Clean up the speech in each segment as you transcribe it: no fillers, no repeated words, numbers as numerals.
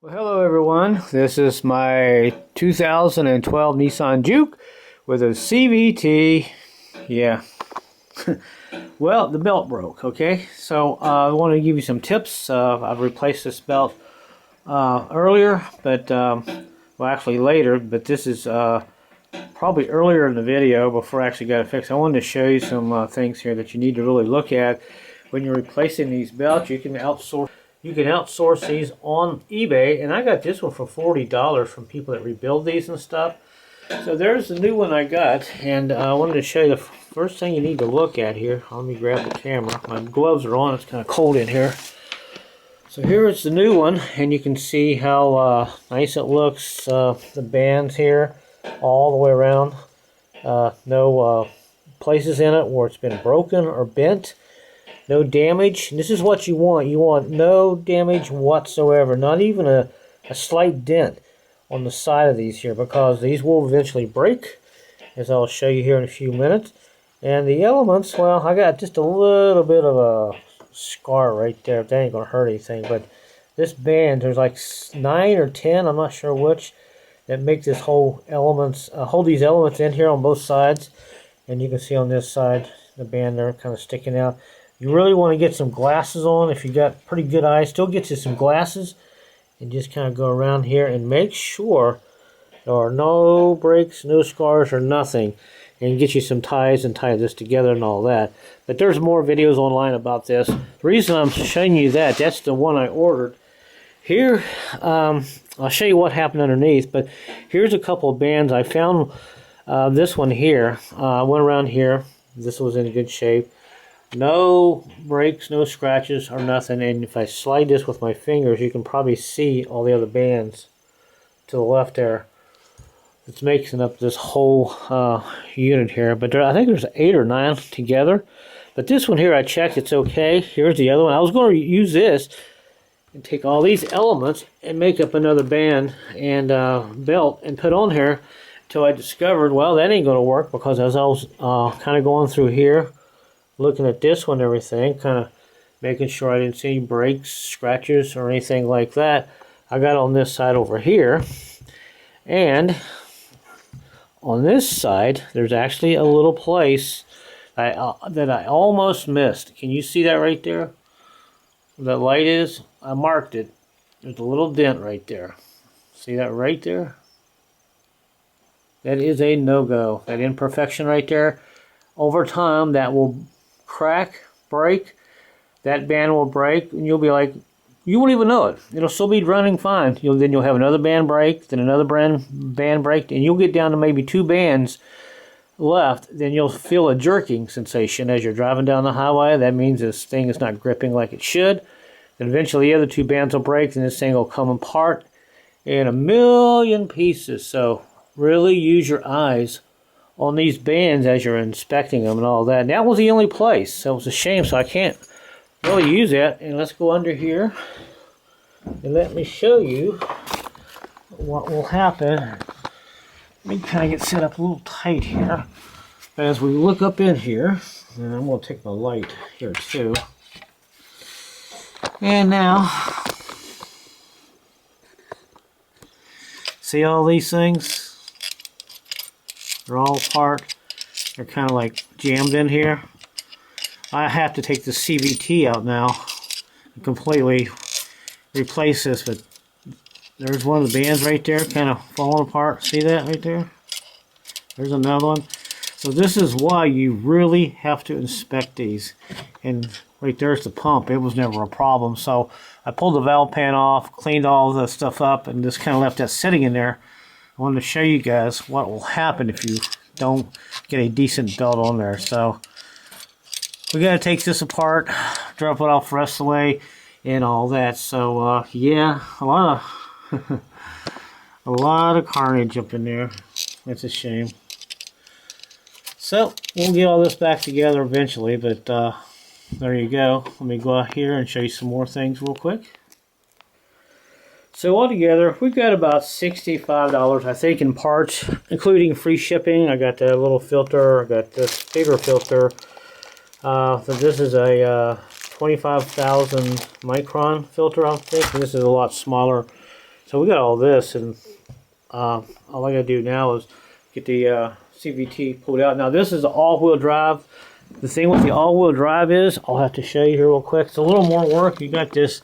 Well, hello everyone. This is my 2012 Nissan Juke with a CVT. Yeah. Well, the belt broke, okay? So I want to give you some tips. I've replaced this belt earlier, but, well, actually later, but this is probably earlier in the video before I actually got it fixed. I wanted to show you some things here that you need to really look at when you're replacing these belts. You can outsource these on eBay, and I got this one for $40 from people that rebuild these and stuff. So there's the new one I got, and I wanted to show you the first thing you need to look at here. Let me grab the camera. My gloves are on. It's kind of cold in here. So here is the new one, and you can see how nice it looks. The bands here all the way around. No places in it where it's been broken or bent. No damage. This is what you want. You want no damage whatsoever. Not even a slight dent on the side of these here, because these will eventually break, as I'll show you here in a few minutes. And the elements, well, I got just a little bit of a scar right there. That ain't going to hurt anything. But this band, there's like 9 or 10, I'm not sure which, that make this whole elements, hold these elements in here on both sides. And you can see on this side, the band there kind of sticking out. You really want to get some glasses on. If you got pretty good eyes, still get you some glasses and just kind of go around here and make sure there are no breaks, no scars, or nothing. And get you some ties and tie this together and all that. But there's more videos online about this. The reason I'm showing you that's the one I ordered. Here, I'll show you what happened underneath, but here's a couple of bands. I found this one here. I went around here. This was in good shape. No breaks, no scratches or nothing. And if I slide this with my fingers, you can probably see all the other bands to the left there. It's making up this whole unit here. But I think there's 8 or 9 together. But this one here, I checked, it's okay. Here's the other one. I was going to use this and take all these elements and make up another band and belt and put on here, until I discovered, well, that ain't going to work, because as I was kind of going through here, looking at this one and everything, kind of making sure I didn't see any breaks, scratches, or anything like that, I got on this side over here. And on this side, there's actually a little place that I almost missed. Can you see that right there? Where that light is? I marked it. There's a little dent right there. See that right there? That is a no-go. That imperfection right there. Over time, that will crack, break. That band will break, and you'll be like, you won't even know it. It'll still be running fine. Then you'll have another band break, then another band break, and you'll get down to maybe 2 bands left. Then you'll feel a jerking sensation as you're driving down the highway. That means this thing is not gripping like it should. Then eventually the other 2 bands will break, and this thing will come apart in a million pieces. So really use your eyes on these bands as you're inspecting them and all that. And that was the only place. That was a shame, so I can't really use that. And let's go under here and let me show you what will happen. Let me kind of get set up a little tight here. As we look up in here, and I'm going to take my light here too. And now, see all these things? They're all apart. They're kind of like jammed in here. I have to take the CVT out now and completely replace this. But there's one of the bands right there kind of falling apart. See that right there? There's another one. So this is why you really have to inspect these. And right there's the pump. It was never a problem. So I pulled the valve pan off, cleaned all the stuff up, and just kind of left that sitting in there. I wanted to show you guys what will happen if you don't get a decent belt on there. So we got to take this apart, drop it off the rest of the way, and all that. So yeah, a lot of carnage up in there. It's a shame. So we'll get all this back together eventually. But there you go. Let me go out here and show you some more things real quick. So altogether, we've got about $65, I think, in parts, including free shipping. I got that little filter. I got this bigger filter. So this is a 25,000 micron filter, I think. And this is a lot smaller So we got all this, and all I gotta do now is get the CVT pulled out. Now this is an all-wheel drive. The thing with the all-wheel drive is, I'll have to show you here real quick. It's a little more work. You got this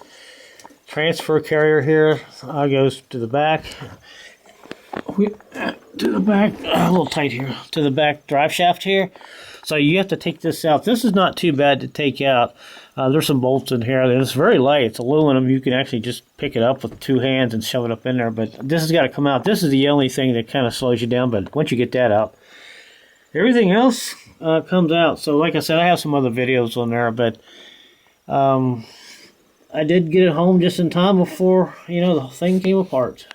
transfer carrier here. Goes to the back. To the back, a little tight here. To the back drive shaft here. So you have to take this out. This is not too bad to take out. There's some bolts in here. It's very light. It's aluminum. You can actually just pick it up with 2 hands and shove it up in there. But this has got to come out. This is the only thing that kind of slows you down. But once you get that out, everything else comes out. So like I said, I have some other videos on there. But I did get it home just in time before, the thing came apart.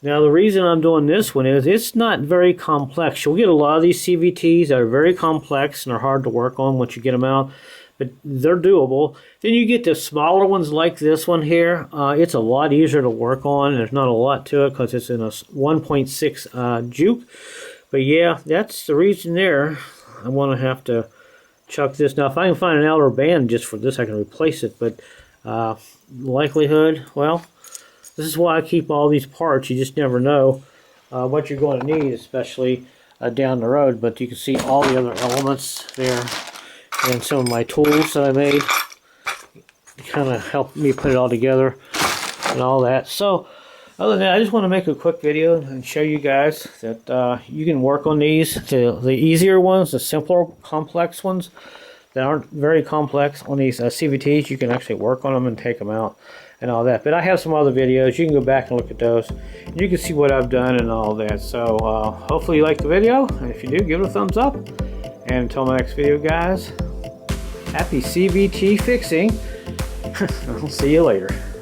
Now the reason I'm doing this one is it's not very complex. You'll get a lot of these CVTs that are very complex and are hard to work on once you get them out, but they're doable. Then you get the smaller ones like this one here. It's a lot easier to work on. There's not a lot to it because it's in a 1.6 juke. But yeah, that's the reason there. I'm going to have to chuck this. Now if I can find an outer band just for this, I can replace it. But likelihood, well, this is why I keep all these parts. You just never know what you're going to need, especially down the road. But you can see all the other elements there, and some of my tools that I made kind of helped me put it all together and all that. So other than that, I just want to make a quick video and show you guys that you can work on these. The easier ones, the simpler, complex ones that aren't very complex on these CVTs, you can actually work on them and take them out and all that. But I have some other videos. You can go back and look at those. And you can see what I've done and all that. So hopefully you liked the video. And if you do, give it a thumbs up. And until my next video, guys, happy CVT fixing. I'll see you later.